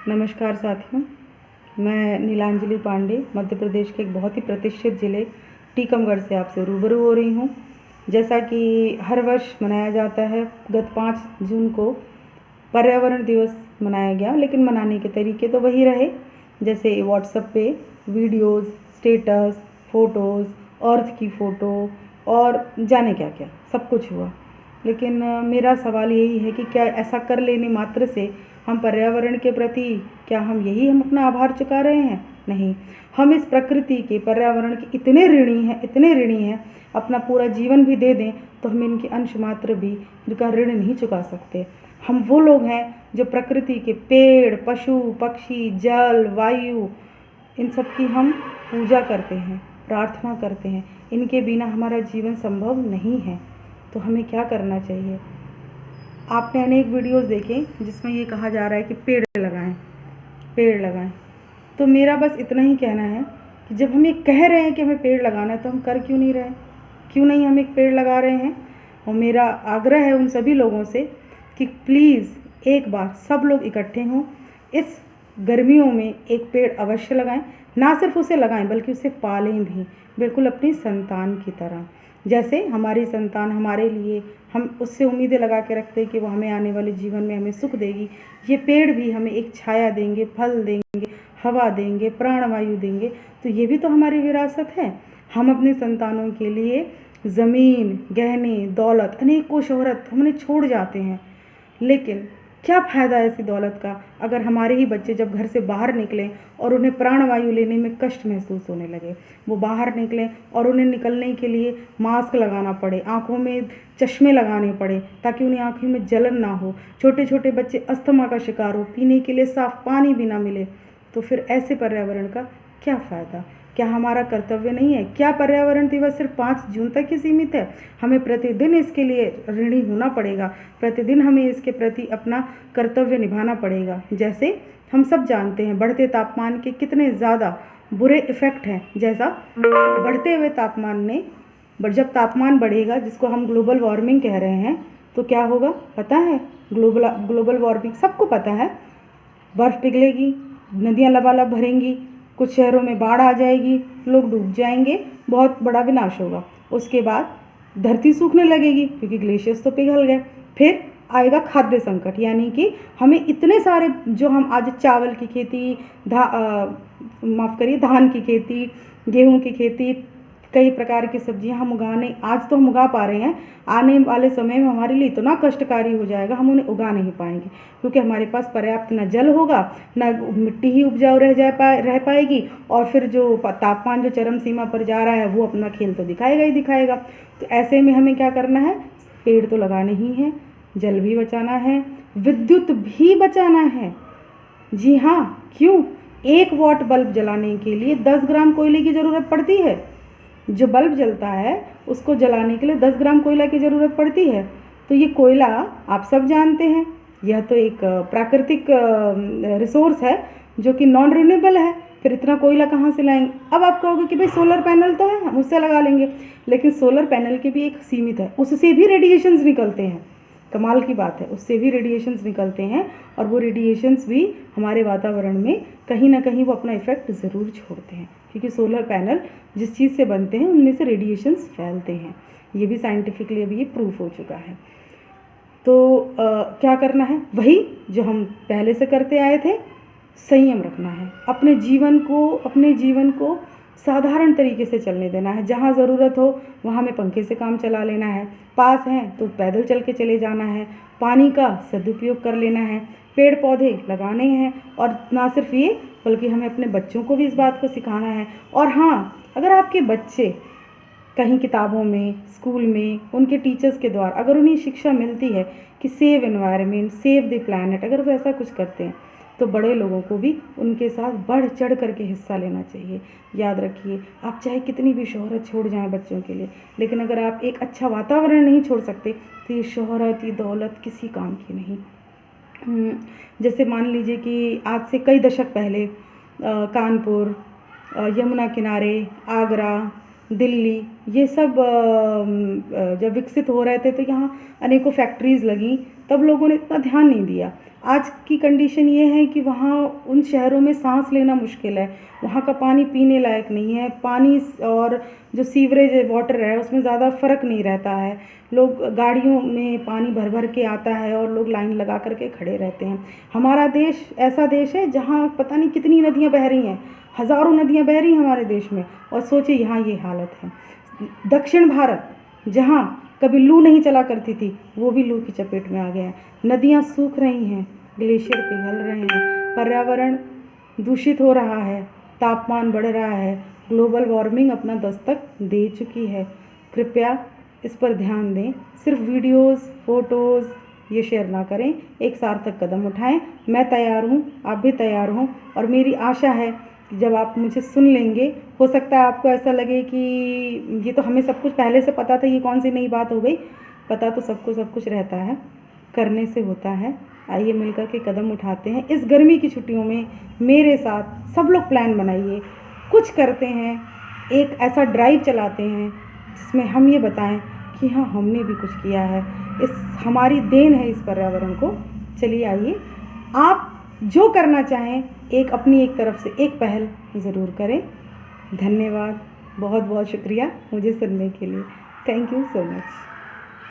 नमस्कार साथियों, मैं नीलांजलि पांडे मध्य प्रदेश के एक बहुत ही प्रतिष्ठित ज़िले टीकमगढ़ से आपसे रूबरू हो रही हूँ। जैसा कि हर वर्ष मनाया जाता है, गत 5 जून को पर्यावरण दिवस मनाया गया, लेकिन मनाने के तरीके तो वही रहे। जैसे व्हाट्सएप पे वीडियोस, स्टेटस, फ़ोटोज़, अर्थ की फ़ोटो और जाने क्या क्या सब कुछ हुआ। लेकिन मेरा सवाल यही है कि क्या ऐसा कर लेने मात्र से हम पर्यावरण के प्रति हम अपना आभार चुका रहे हैं? नहीं, हम इस प्रकृति के, पर्यावरण के इतने ऋणी हैं, अपना पूरा जीवन भी दे दें तो हम इनके अंश मात्र भी इनका ऋण नहीं चुका सकते। हम वो लोग हैं जो प्रकृति के पेड़, पशु, पक्षी, जल, वायु, इन सब की हम पूजा करते हैं, प्रार्थना करते हैं। इनके बिना हमारा जीवन संभव नहीं है। तो हमें क्या करना चाहिए? आपने अनेक वीडियोस देखे जिसमें ये कहा जा रहा है कि पेड़ लगाएं। तो मेरा बस इतना ही कहना है कि जब हम ये कह रहे हैं कि हमें पेड़ लगाना है, तो हम कर क्यों नहीं रहे? क्यों नहीं हम एक पेड़ लगा रहे हैं? और मेरा आग्रह है उन सभी लोगों से कि प्लीज़ एक बार सब लोग इकट्ठे हों, इस गर्मियों में एक पेड़ अवश्य लगाएं। ना सिर्फ उसे लगाएं बल्कि उसे पालें भी, बिल्कुल अपनी संतान की तरह। जैसे हमारी संतान हमारे लिए, हम उससे उम्मीदें लगा के रखते हैं कि वो हमें आने वाले जीवन में हमें सुख देगी। ये पेड़ भी हमें एक छाया देंगे, फल देंगे, हवा देंगे, प्राणवायु देंगे। तो ये भी तो हमारी विरासत है। हम अपनी संतानों के लिए ज़मीन, गहने, दौलत, अनेकों शोहरत हमने छोड़ जाते हैं। लेकिन क्या फ़ायदा ऐसी दौलत का अगर हमारे ही बच्चे जब घर से बाहर निकलें और उन्हें प्राणवायु लेने में कष्ट महसूस होने लगे। वो बाहर निकलें और उन्हें निकलने के लिए मास्क लगाना पड़े, आँखों में चश्मे लगाने पड़े ताकि उन्हें आँखों में जलन ना हो। छोटे छोटे बच्चे अस्थमा का शिकार हो, पीने के लिए साफ़ पानी भी ना मिले। तो फिर ऐसे पर्यावरण का क्या फ़ायदा? क्या हमारा कर्तव्य नहीं है? क्या पर्यावरण दिवस सिर्फ 5 जून तक ही सीमित है? हमें प्रतिदिन इसके लिए ऋणी होना पड़ेगा। प्रतिदिन हमें इसके प्रति अपना कर्तव्य निभाना पड़ेगा। जैसे हम सब जानते हैं बढ़ते तापमान के कितने ज़्यादा बुरे इफ़ेक्ट हैं। जैसा बढ़ते हुए तापमान ने, जब तापमान बढ़ेगा, जिसको हम ग्लोबल वार्मिंग कह रहे हैं, तो क्या होगा पता है? ग्लोबल वार्मिंग सबको पता है। बर्फ़ पिघलेगी, नदियाँ लबालब भरेंगी, कुछ शहरों में बाढ़ आ जाएगी, लोग डूब जाएंगे, बहुत बड़ा विनाश होगा। उसके बाद धरती सूखने लगेगी क्योंकि ग्लेशियर्स तो पिघल गए। फिर आएगा खाद्य संकट, यानी कि हमें इतने सारे, जो हम आज चावल की खेती, धान की खेती, गेहूं की खेती, कई प्रकार की सब्जियां हम आज तो हम उगा पा रहे हैं। आने वाले समय में हमारे लिए इतना कष्टकारी हो जाएगा, हम उन्हें उगा नहीं पाएंगे क्योंकि हमारे पास पर्याप्त न जल होगा, न मिट्टी ही उपजाऊ रह पाएगी। और फिर जो तापमान जो चरम सीमा पर जा रहा है, वो अपना खेल तो दिखाएगा ही दिखाएगा। तो ऐसे में हमें क्या करना है? पेड़ तो लगाने ही हैं, जल भी बचाना है, विद्युत भी बचाना है। जी हाँ, क्यों? 1 वॉट बल्ब जलाने के लिए 10 ग्राम कोयले की ज़रूरत पड़ती है। जो बल्ब जलता है उसको जलाने के लिए 10 ग्राम कोयला की ज़रूरत पड़ती है। तो ये कोयला आप सब जानते हैं, यह तो एक प्राकृतिक रिसोर्स है जो कि नॉन रिन्यूएबल है। फिर इतना कोयला कहाँ से लाएंगे? अब आप कहोगे कि भाई सोलर पैनल तो है, हम उससे लगा लेंगे। लेकिन सोलर पैनल की भी एक सीमित है, उससे भी रेडिएशंस निकलते हैं। कमाल की बात है, उससे भी रेडिएशंस निकलते हैं और वो रेडिएशंस भी हमारे वातावरण में कहीं ना कहीं वो अपना इफ़ेक्ट ज़रूर छोड़ते हैं, क्योंकि सोलर पैनल जिस चीज़ से बनते हैं उनमें से रेडिएशंस फैलते हैं। ये भी साइंटिफिकली अभी ये प्रूफ हो चुका है। तो क्या करना है? वही जो हम पहले से करते आए थे, संयम रखना है। अपने जीवन को साधारण तरीके से चलने देना है। जहाँ ज़रूरत हो वहाँ हमें पंखे से काम चला लेना है, पास हैं तो पैदल चल के चले जाना है, पानी का सदुपयोग कर लेना है, पेड़ पौधे लगाने हैं। और ना सिर्फ ये, बल्कि हमें अपने बच्चों को भी इस बात को सिखाना है। और हाँ, अगर आपके बच्चे कहीं किताबों में, स्कूल में, उनके टीचर्स के द्वारा अगर उन्हें शिक्षा मिलती है कि save environment, save the planet, अगर वो ऐसा कुछ करते हैं तो बड़े लोगों को भी उनके साथ बढ़ चढ़ करके हिस्सा लेना चाहिए। याद रखिए, आप चाहे कितनी भी शोहरत छोड़ जाएं बच्चों के लिए, लेकिन अगर आप एक अच्छा वातावरण नहीं छोड़ सकते तो ये शोहरत, ये दौलत किसी काम की नहीं। जैसे मान लीजिए कि आज से कई दशक पहले कानपुर, यमुना किनारे, आगरा, दिल्ली, ये सब जब विकसित हो रहे थे तो यहाँ अनेकों फैक्ट्रीज़ लगीं, तब लोगों ने इतना ध्यान नहीं दिया। आज की कंडीशन ये है कि वहाँ उन शहरों में सांस लेना मुश्किल है, वहाँ का पानी पीने लायक नहीं है, पानी और जो सीवरेज वाटर है उसमें ज़्यादा फ़र्क नहीं रहता है। लोग गाड़ियों में पानी भर भर के आता है और लोग लाइन लगा कर के खड़े रहते हैं। हमारा देश ऐसा देश है जहाँ पता नहीं कितनी नदियाँ बह रही हैं, हज़ारों नदियाँ बह रही हैं हमारे देश में, और सोचिए यहाँ ये हालत है। दक्षिण भारत जहाँ कभी लू नहीं चला करती थी, वो भी लू की चपेट में आ गया है। नदियाँ सूख रही हैं, ग्लेशियर पिघल रहे हैं, पर्यावरण दूषित हो रहा है, तापमान बढ़ रहा है, ग्लोबल वार्मिंग अपना दस्तक दे चुकी है। कृपया इस पर ध्यान दें। सिर्फ वीडियोज़, फ़ोटोज़ ये शेयर ना करें, एक सार्थक कदम उठाएं। मैं तैयार हूँ, आप भी तैयार हों, और मेरी आशा है कि जब आप मुझे सुन लेंगे, हो सकता है आपको ऐसा लगे कि ये तो हमें सब कुछ पहले से पता था, ये कौन सी नई बात हो गई। पता तो सबको सब कुछ रहता है, करने से होता है। आइए मिलकर के कदम उठाते हैं। इस गर्मी की छुट्टियों में मेरे साथ सब लोग प्लान बनाइए, कुछ करते हैं, एक ऐसा ड्राइव चलाते हैं जिसमें हम ये बताएं कि हाँ, हमने भी कुछ किया है, इस हमारी देन है इस पर्यावरण को। चलिए आइए, आप जो करना चाहें अपनी एक तरफ से एक पहल ज़रूर करें। धन्यवाद, बहुत बहुत शुक्रिया मुझे सुनने के लिए। Thank you so much.